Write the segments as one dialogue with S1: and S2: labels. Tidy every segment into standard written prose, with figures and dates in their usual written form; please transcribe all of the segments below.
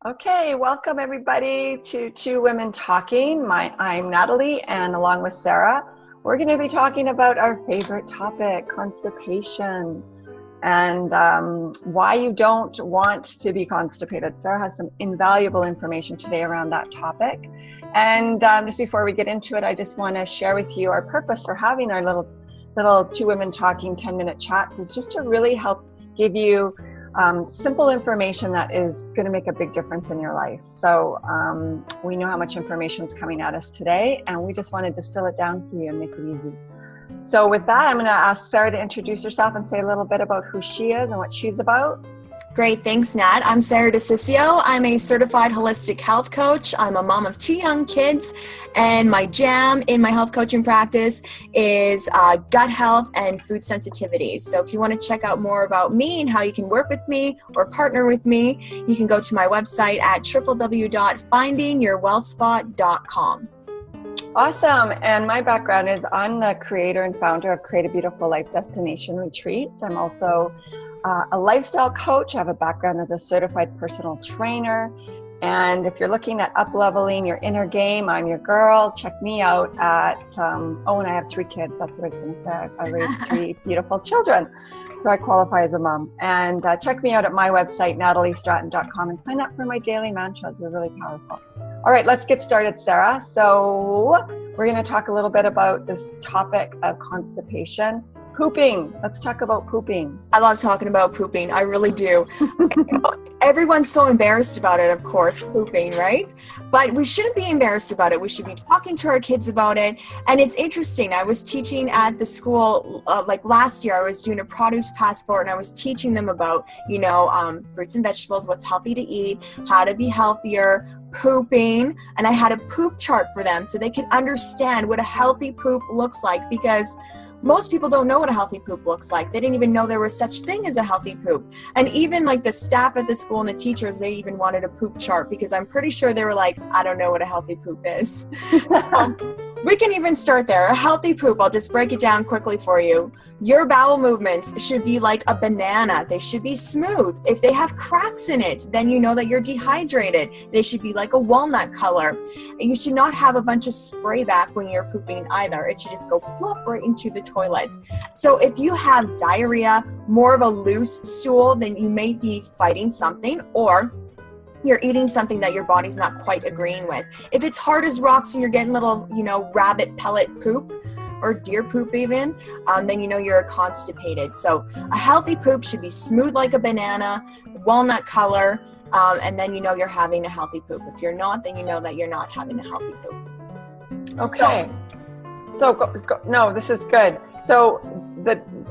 S1: Okay, welcome everybody to Two Women Talking. I'm Natalie, and along with Sarah, we're going to be talking about our favorite topic, constipation, and why you don't want to be constipated. Sarah has some invaluable information today around that topic. And just before we get into it, I just want to share with you our purpose for having our little Two Women Talking 10-minute chats is just to really help give you simple information that is going to make a big difference in your life. So we know how much information is coming at us today, and we just want to distill it down for you and make it easy. So with that, I'm going to ask Sarah to introduce herself and say a little bit about who she is and what she's about.
S2: Great, thanks Nat. I'm Sarah DeCiccio. I'm a certified holistic health coach. I'm a mom of 2 young kids, and my jam in my health coaching practice is gut health and food sensitivities. So if you want to check out more about me and how you can work with me or partner with me, you can go to my website at www.findingyourwellspot.com.
S1: Awesome. And my background is I'm the creator and founder of Create a Beautiful Life Destination Retreats. I'm also a lifestyle coach. I have a background as a certified personal trainer. And if you're looking at up-leveling your inner game, I'm your girl. Check me out at, and I have 3 kids. That's what I was going to say. I raised 3 beautiful children. So I qualify as a mom. And check me out at my website, nataliestratton.com, and sign up for my daily mantras. They're really powerful. All right, let's get started, Sarah. So we're going to talk a little bit about this topic of constipation. Pooping. Let's talk about pooping.
S2: I love talking about pooping. I really do. Everyone's so embarrassed about it, of course, pooping, right? But we shouldn't be embarrassed about it. We should be talking to our kids about it. And it's interesting. I was teaching at the school, like last year, I was doing a produce passport, and I was teaching them about, fruits and vegetables, what's healthy to eat, how to be healthier, pooping, and I had a poop chart for them so they could understand what a healthy poop looks like, because most people don't know what a healthy poop looks like. They didn't even know there was such thing as a healthy poop. And even like the staff at the school and the teachers, they even wanted a poop chart, because I'm pretty sure they were like, I don't know what a healthy poop is. We can even start there. A healthy poop, I'll just break it down quickly for you. Your bowel movements should be like a banana. They should be smooth. If they have cracks in it, then you know that you're dehydrated. They should be like a walnut color. And you should not have a bunch of spray back when you're pooping either. It should just go plop right into the toilet. So if you have diarrhea, more of a loose stool, then you may be fighting something, or you're eating something that your body's not quite agreeing with. If it's hard as rocks and you're getting little, rabbit pellet poop or deer poop even, then you know you're constipated. So a healthy poop should be smooth like a banana, walnut color, and then you know you're having a healthy poop. If you're not, then you know that you're not having a healthy poop.
S1: Okay. No, this is good. So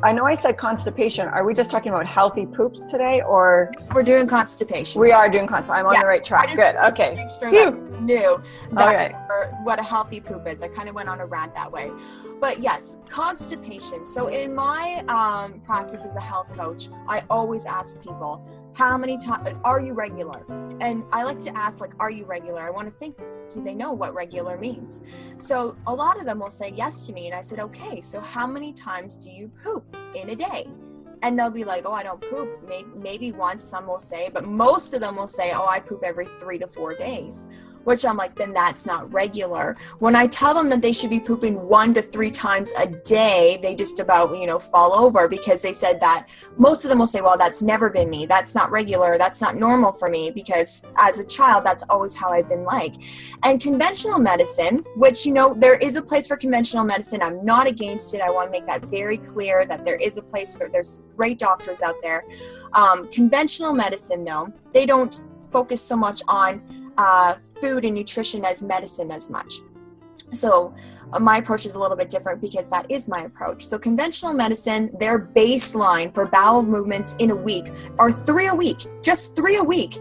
S1: I know I said constipation. Are we just talking about healthy poops today, or?
S2: We're doing constipation.
S1: We are doing constipation. I'm on the right track. Good. Okay.
S2: Make sure that you knew that
S1: Okay.
S2: what a healthy poop is. I kind of went on a rant that way. But yes, constipation. So in my practice as a health coach, I always ask people, how many times are you regular? And I like to ask, are you regular? I want to think, do they know what regular means? So a lot of them will say yes to me. And I said, okay, so how many times do you poop in a day? And they'll be like, oh, I don't poop. Maybe once, some will say, but most of them will say, oh, I poop every 3 to 4 days. Which I'm like, then that's not regular. When I tell them that they should be pooping 1 to 3 times a day, they just about, fall over, because they said that most of them will say, well, that's never been me. That's not regular. That's not normal for me, because as a child, that's always how I've been like. And conventional medicine, which, there is a place for conventional medicine. I'm not against it. I want to make that very clear that there is a place for, there's great doctors out there. Conventional medicine, though, they don't focus so much on food and nutrition as medicine as much. So my approach is a little bit different, because that is my approach. So conventional medicine, their baseline for bowel movements in a week are 3 a week, just 3 a week.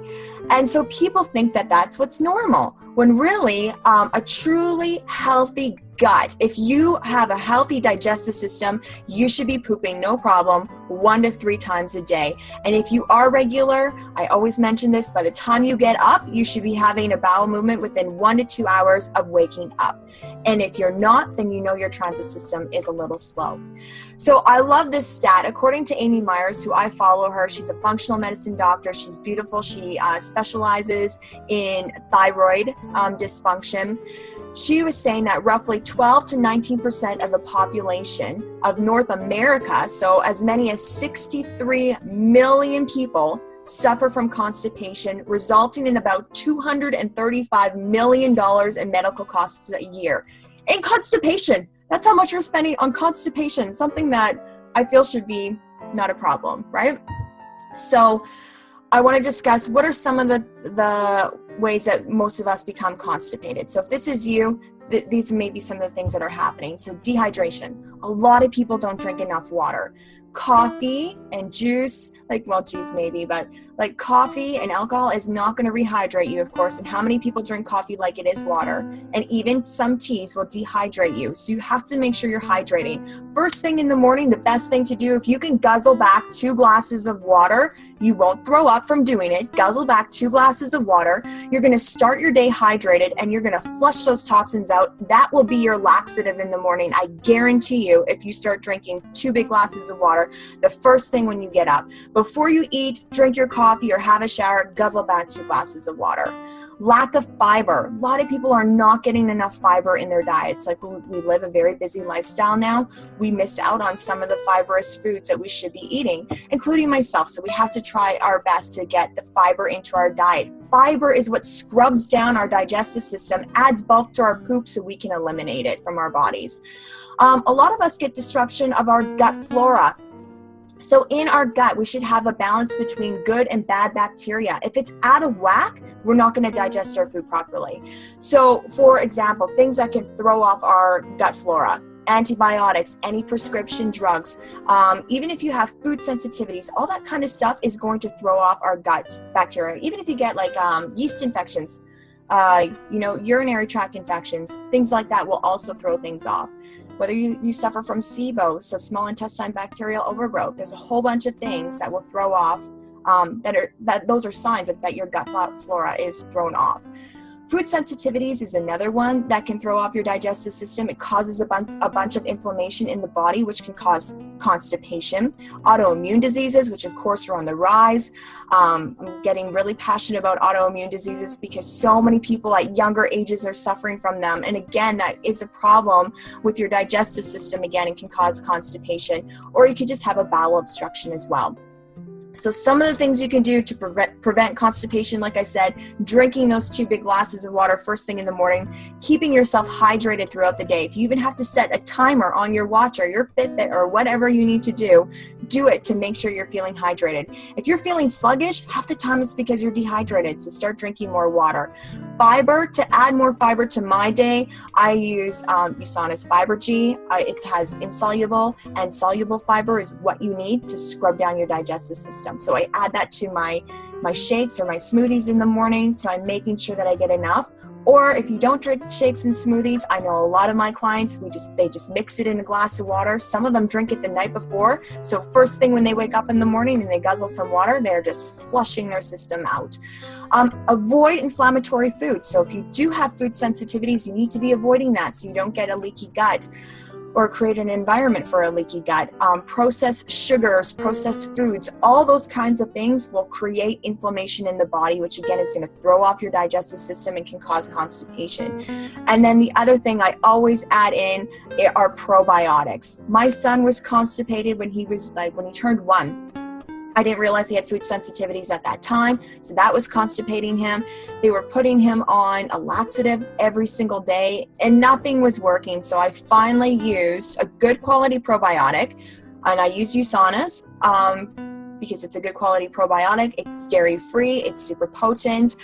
S2: And so people think that that's what's normal, when really a truly healthy gut. If you have a healthy digestive system, you should be pooping no problem 1 to 3 times a day. And if you are regular, I always mention this, by the time you get up, you should be having a bowel movement within 1 to 2 hours of waking up. And if you're not, then you know your transit system is a little slow. So I love this stat. According to Amy Myers, who I follow her, she's a functional medicine doctor. She's beautiful. She specializes in thyroid dysfunction. She was saying that roughly 12 to 19% of the population of North America, so as many as 63 million people, suffer from constipation, resulting in about $235 million in medical costs a year. And constipation, that's how much we're spending on constipation, something that I feel should be not a problem, right? So I want to discuss what are some of the ways that most of us become constipated. So if this is you, these may be some of the things that are happening. So dehydration. A lot of people don't drink enough water. Coffee and juice, juice maybe, but like coffee and alcohol is not going to rehydrate you, of course. And how many people drink coffee like it is water? And even some teas will dehydrate you. So you have to make sure you're hydrating. First thing in the morning, the best thing to do, if you can guzzle back 2 glasses of water, you won't throw up from doing it. Guzzle back 2 glasses of water. You're going to start your day hydrated and you're going to flush those toxins out. That will be your laxative in the morning. I guarantee you, if you start drinking 2 big glasses of water, the first thing when you get up, before you eat, drink your coffee or have a shower, guzzle back 2 glasses of water. Lack of fiber. A lot of people are not getting enough fiber in their diets. Like we live a very busy lifestyle now. We miss out on some of the fibrous foods that we should be eating, including myself. So we have to try our best to get the fiber into our diet. Fiber is what scrubs down our digestive system, adds bulk to our poop so we can eliminate it from our bodies. A lot of us get disruption of our gut flora. So in our gut, we should have a balance between good and bad bacteria. If it's out of whack, we're not going to digest our food properly. So for example, things that can throw off our gut flora: antibiotics, any prescription drugs, even if you have food sensitivities, all that kind of stuff is going to throw off our gut bacteria. Even if you get yeast infections, urinary tract infections, things like that will also throw things off. Whether you suffer from SIBO, so small intestine bacterial overgrowth, there's a whole bunch of things that will throw off, those are signs that your gut flora is thrown off. Food sensitivities is another one that can throw off your digestive system. It causes a bunch of inflammation in the body, which can cause constipation. Autoimmune diseases, which of course are on the rise. I'm getting really passionate about autoimmune diseases because so many people at younger ages are suffering from them. And again, that is a problem with your digestive system again and can cause constipation. Or you could just have a bowel obstruction as well. So some of the things you can do to prevent constipation, like I said, drinking those 2 big glasses of water first thing in the morning, keeping yourself hydrated throughout the day. If you even have to set a timer on your watch or your Fitbit or whatever you need to do it to make sure you're feeling hydrated. If you're feeling sluggish, half the time it's because you're dehydrated, so start drinking more water. Fiber, to add more fiber to my day, I use USANA's Fiber G. It has insoluble and soluble fiber is what you need to scrub down your digestive system. So I add that to my shakes or my smoothies in the morning, so I'm making sure that I get enough. Or if you don't drink shakes and smoothies, I know a lot of my clients, they just mix it in a glass of water. Some of them drink it the night before. So first thing when they wake up in the morning and they guzzle some water, they're just flushing their system out. Avoid inflammatory foods. So if you do have food sensitivities, you need to be avoiding that so you don't get a leaky gut or create an environment for a leaky gut. Processed sugars, processed foods, all those kinds of things will create inflammation in the body, which again is going to throw off your digestive system and can cause constipation. And then the other thing I always add in are probiotics. My son was constipated when he turned 1. I didn't realize he had food sensitivities at that time, so that was constipating him. They were putting him on a laxative every single day, and nothing was working. So I finally used a good quality probiotic, and I use USANA's because it's a good quality probiotic. It's dairy-free. It's super potent.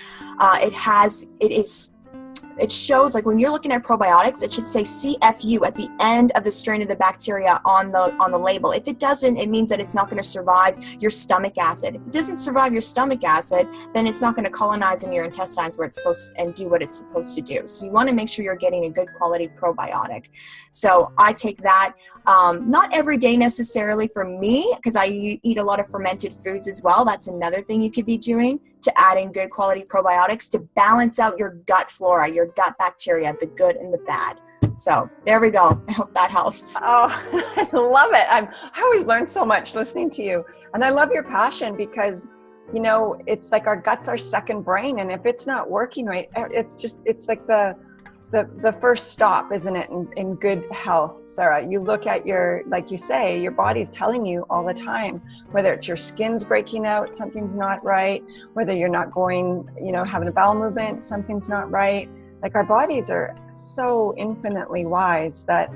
S2: it shows, like when you're looking at probiotics, it should say CFU at the end of the strain of the bacteria on the label. If it doesn't, it means that it's not going to survive your stomach acid. If it doesn't survive your stomach acid, then it's not going to colonize in your intestines where it's supposed to, and do what it's supposed to do. So you want to make sure you're getting a good quality probiotic. So I take that, not every day necessarily for me, because I eat a lot of fermented foods as well. That's another thing you could be doing, to add in good quality probiotics to balance out your gut flora, your gut bacteria, the good and the bad. So there we go. I hope that helps.
S1: Oh, I love it. I always learn so much listening to you. And I love your passion because, you know, it's like our gut's our second brain. And if it's not working right, it's like the first stop, isn't it, in good health, Sarah? You look at like you say, your body's telling you all the time, whether it's your skin's breaking out, something's not right, whether you're not going, you know, having a bowel movement, something's not right. Like our bodies are so infinitely wise that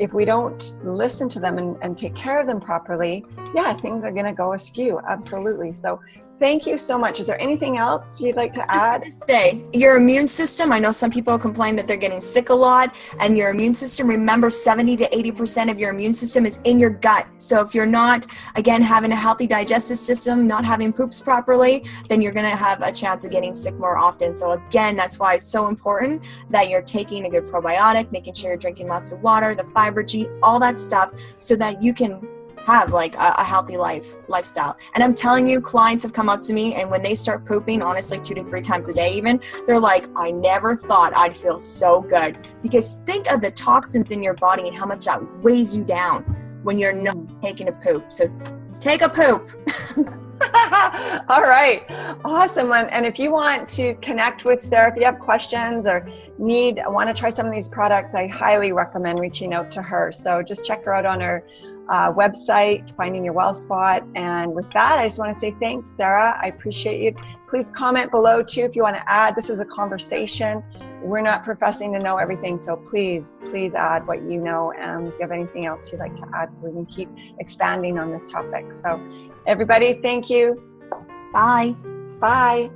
S1: if we don't listen to them and take care of them properly, yeah, things are going to go askew. Absolutely. So thank you so much. Is there anything else you'd like to add?
S2: Just to say, your immune system, I know some people complain that they're getting sick a lot, and your immune system, remember 70 to 80% of your immune system is in your gut. So if you're not, again, having a healthy digestive system, not having poops properly, then you're going to have a chance of getting sick more often. So again, that's why it's so important that you're taking a good probiotic, making sure you're drinking lots of water, the fiber G, all that stuff, so that you can have like a healthy lifestyle. And I'm telling you, clients have come up to me, and when they start pooping, honestly 2 to 3 times a day even, they're like, I never thought I'd feel so good. Because think of the toxins in your body and how much that weighs you down when you're not taking a poop. So take a poop.
S1: All right. Awesome. And if you want to connect with Sarah, if you have questions or want to try some of these products, I highly recommend reaching out to her. So just check her out on her website, Finding Your Well Spot. And with that, I just want to say thanks, Sarah. I appreciate you. Please comment below too if you want to add. This is a conversation. We're not professing to know everything, so please add what you know, and if you have anything else you'd like to add so we can keep expanding on this topic. So everybody, thank you.
S2: Bye.
S1: Bye.